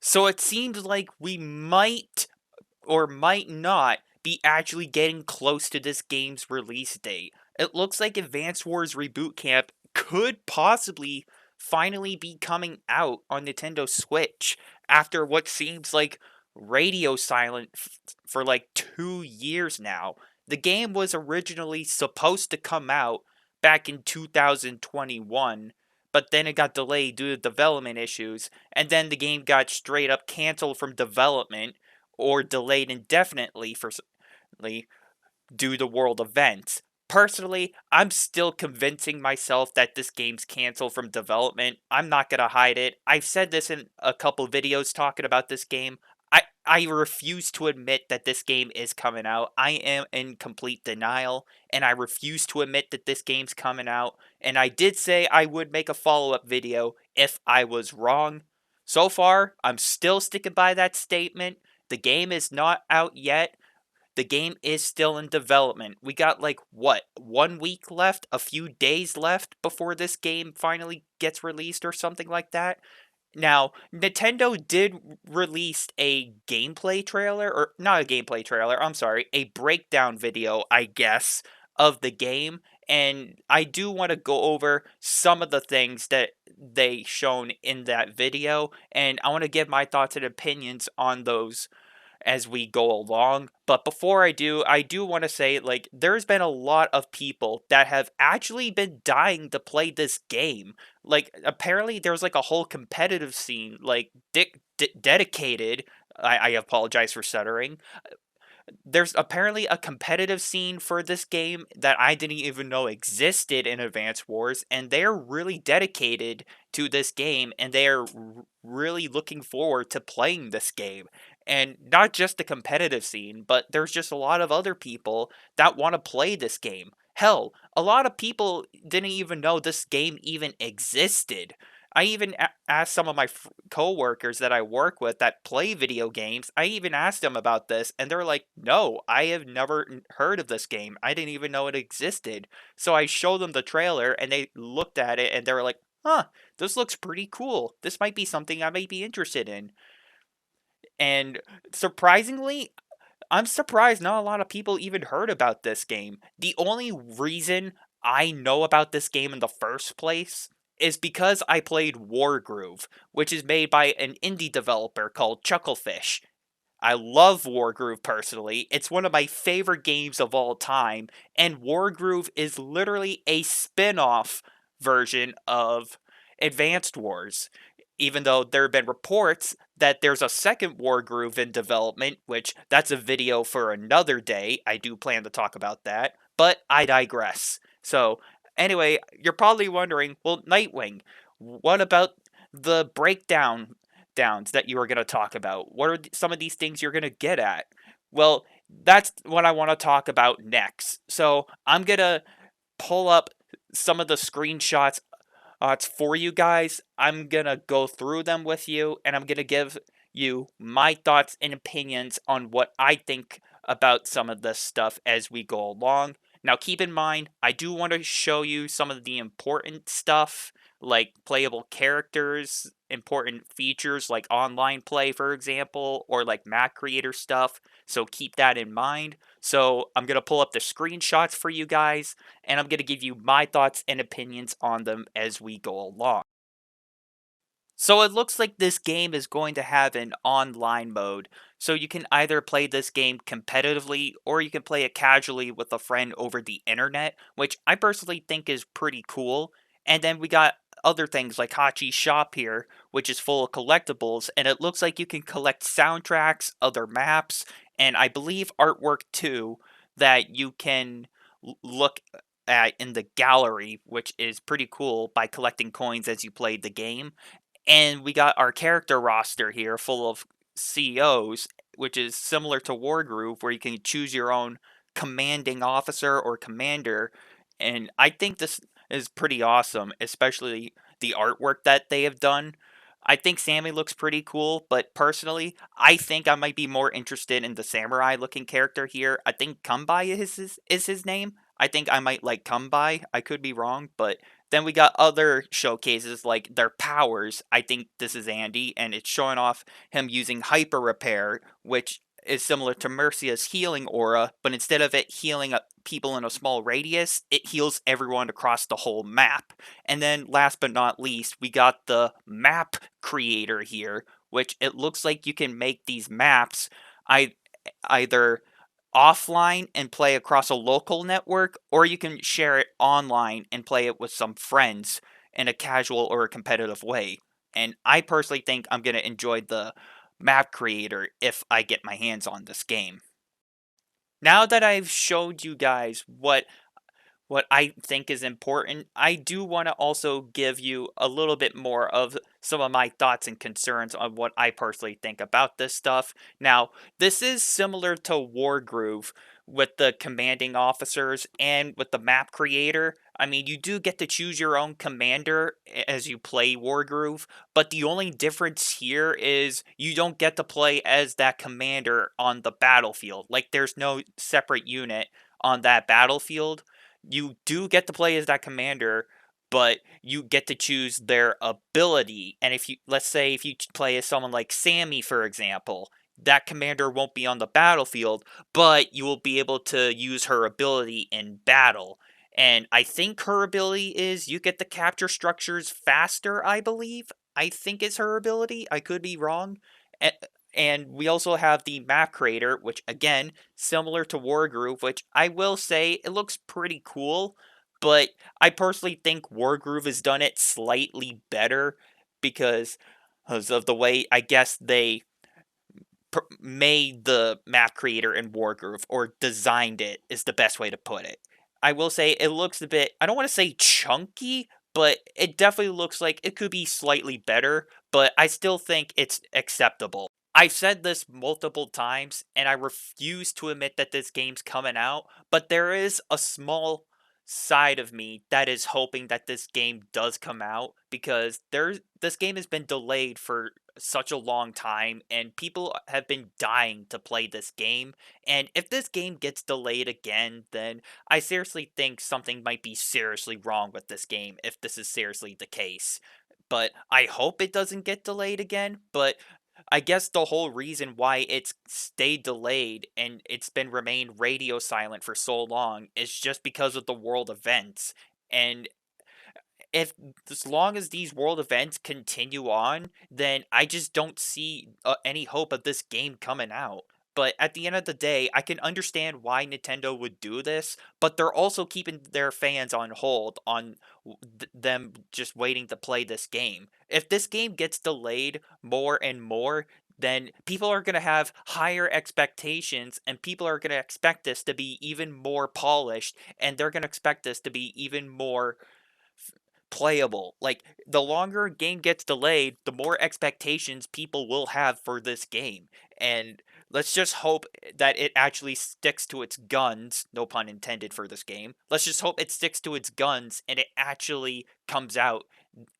So it seems like we might or might not be actually getting close to this game's release date. It looks like Advance Wars Reboot Camp could possibly finally be coming out on Nintendo Switch after what seems like radio silent for like 2 years now. The game was originally supposed to come out back in 2021, but then it got delayed due to development issues, and then the game got straight up canceled from development or delayed indefinitely for due to world events. Personally, I'm still convincing myself that this game's canceled from development. I'm not gonna hide it. I've said this in a couple videos talking about this game. I refuse to admit that this game is coming out. I am in complete denial, and I refuse to admit that this game's coming out. And I did say I would make a follow-up video if I was wrong. So far, I'm still sticking by that statement. The game is not out yet. The game is still in development. We got like what, 1 week left, a few days left before this game finally gets released or something like that. Now, Nintendo did release a gameplay trailer, or not a gameplay trailer, I'm sorry, a breakdown video, I guess, of the game. And I do want to go over some of the things that they shown in that video, and I want to give my thoughts and opinions on those as we go along. But before I do want to say, like, there's been a lot of people that have actually been dying to play this game. Like, apparently there's like a whole competitive scene, like, dedicated. I apologize for stuttering. There's apparently a competitive scene for this game that I didn't even know existed in Advance Wars, and they're really dedicated to this game, and they're really looking forward to playing this game. And not just the competitive scene, but there's just a lot of other people that want to play this game. Hell, a lot of people didn't even know this game even existed. I even asked some of my coworkers that I work with that play video games. I even asked them about this, and they're like, "No, I have never heard of this game. I didn't even know it existed." So I showed them the trailer, and they looked at it, and they were like, "Huh, this looks pretty cool. This might be something I might be interested in." And surprisingly, I'm surprised not a lot of people even heard about this game. The only reason I know about this game in the first place is because I played Wargroove, which is made by an indie developer called Chucklefish. I love Wargroove personally. It's one of my favorite games of all time, and Wargroove is literally a spin-off version of Advanced Wars. Even though there have been reports that there's a second Wargroove in development, which that's a video for another day. I do plan to talk about that, but I digress. So, anyway, you're probably wondering, well, Nightwing, what about the breakdown downs that you were going to talk about? What are some of these things you're going to get at? Well, that's what I want to talk about next. So I'm going to pull up some of the screenshots it's for you guys. I'm going to go through them with you, and I'm going to give you my thoughts and opinions on what I think about some of this stuff as we go along. Now, keep in mind, I do want to show you some of the important stuff, like playable characters, important features like online play, for example, or like map creator stuff. So keep that in mind. So I'm going to pull up the screenshots for you guys, and I'm going to give you my thoughts and opinions on them as we go along. So it looks like this game is going to have an online mode. So you can either play this game competitively or you can play it casually with a friend over the internet, which I personally think is pretty cool. And then we got other things like Hachi's Shop here, which is full of collectibles, and it looks like you can collect soundtracks, other maps, and I believe artwork too that you can look at in the gallery, which is pretty cool by collecting coins as you play the game. And we got our character roster here full of CEOs, which is similar to Wargroove, where you can choose your own commanding officer or commander. And I think this is pretty awesome, especially the artwork that they have done. I think Sammy looks pretty cool, but personally, I think I might be more interested in the samurai looking character here. I think Kumbai is his name. I think I might like Kumbai. I could be wrong, but Then we got other showcases like their powers. I think this is Andy, and it's showing off him using Hyper Repair, which is similar to Mercia's healing aura, but instead of it healing people in a small radius, it heals everyone across the whole map. And then last but not least, we got the map creator here, which it looks like you can make these maps I either offline and play across a local network, or you can share it online and play it with some friends in a casual or a competitive way. And I personally think I'm going to enjoy the map creator if I get my hands on this game. Now that I've showed you guys what I think is important, I do want to also give you a little bit more of some of my thoughts and concerns on what I personally think about this stuff. Now, this is similar to Wargroove with the commanding officers and with the map creator. I mean, you do get to choose your own commander as you play Wargroove, but the only difference here is you don't get to play as that commander on the battlefield. Like, there's no separate unit on that battlefield. You do get to play as that commander, but you get to choose their ability. And if you, let's say, if you play as someone like Sammy, for example, that commander won't be on the battlefield, but you will be able to use her ability in battle. And I think her ability is you get to capture structures faster, I believe. I think is her ability. I could be wrong. And we also have the map creator, which again, similar to Wargroove, which I will say it looks pretty cool, but I personally think Wargroove has done it slightly better because of the way I guess they made the map creator in Wargroove, or designed it is the best way to put it. I will say it looks a bit, I don't want to say chunky, but it definitely looks like it could be slightly better, but I still think it's acceptable. I've said this multiple times, and I refuse to admit that this game's coming out, but there is a small side of me that is hoping that this game does come out, because this game has been delayed for such a long time and people have been dying to play this game. And if this game gets delayed again, then I seriously think something might be seriously wrong with this game if this is seriously the case. But I hope it doesn't get delayed again. But I guess the whole reason why it's stayed delayed and it's been remained radio silent for so long is just because of the world events. And if as long as these world events continue on, then I just don't see any hope of this game coming out. But at the end of the day, I can understand why Nintendo would do this, but they're also keeping their fans on hold on them just waiting to play this game. If this game gets delayed more and more, then people are going to have higher expectations and people are going to expect this to be even more polished, and they're going to expect this to be even more playable. Like, the longer a game gets delayed, the more expectations people will have for this game. And let's just hope that it actually sticks to its guns, no pun intended for this game. Let's just hope it sticks to its guns and it actually comes out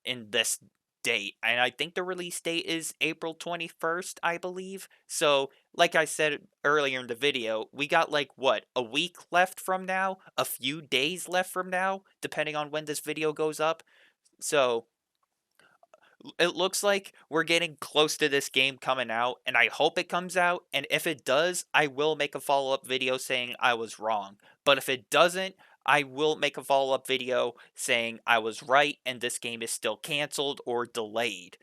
in this date. And I think the release date is April 21st, I believe. So, like I said earlier in the video, we got like what, a week left from now? A few days left from now, depending on when this video goes up. So, it looks like we're getting close to this game coming out, and I hope it comes out. And if it does, I will make a follow up video saying I was wrong. But if it doesn't, I will make a follow up video saying I was right and this game is still canceled or delayed.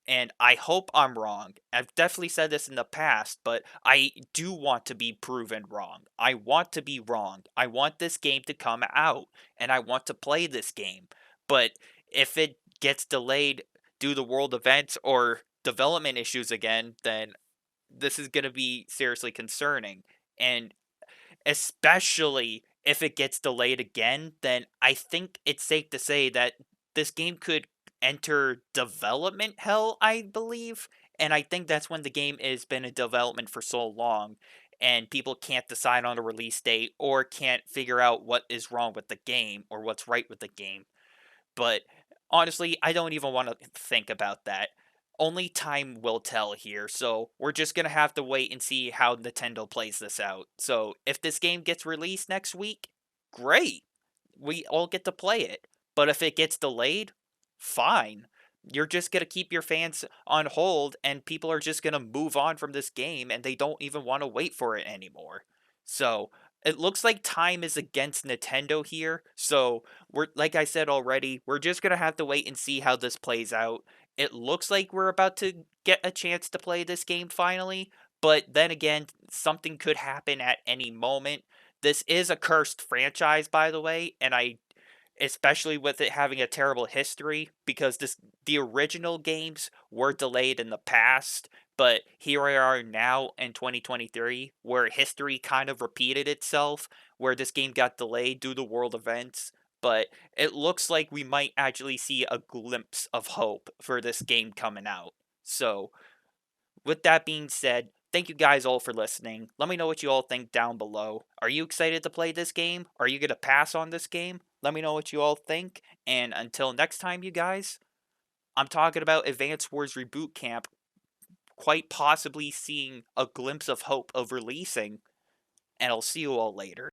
And I hope I'm wrong. I've definitely said this in the past, but I do want to be proven wrong. I want to be wrong. I want this game to come out, and I want to play this game. But if it gets delayed due to world events or development issues again, then this is going to be seriously concerning. And especially if it gets delayed again, then I think it's safe to say that this game could enter development hell, I believe. And I think that's when the game has been in development for so long and people can't decide on a release date or can't figure out what is wrong with the game or what's right with the game. But honestly, I don't even want to think about that. Only time will tell here, so we're just gonna have to wait and see how Nintendo plays this out. So if this game gets released next week, great. We all get to play it. But if it gets delayed, fine. You're just going to keep your fans on hold, and people are just going to move on from this game, and they don't even want to wait for it anymore. So it looks like time is against Nintendo here. So we're, like I said already, we're just going to have to wait and see how this plays out. It looks like we're about to get a chance to play this game finally, but then again, something could happen at any moment. This is a cursed franchise, by the way, and I especially with it having a terrible history, because the original games were delayed in the past, but here we are now in 2023 where history kind of repeated itself, where this game got delayed due to world events. But it looks like we might actually see a glimpse of hope for this game coming out. So with that being said, thank you guys all for listening. Let me know what you all think down below. Are you excited to play this game? Are you going to pass on this game? Let me know what you all think. And until next time, you guys, I'm talking about Advance Wars Reboot Camp quite possibly seeing a glimpse of hope of releasing. And I'll see you all later.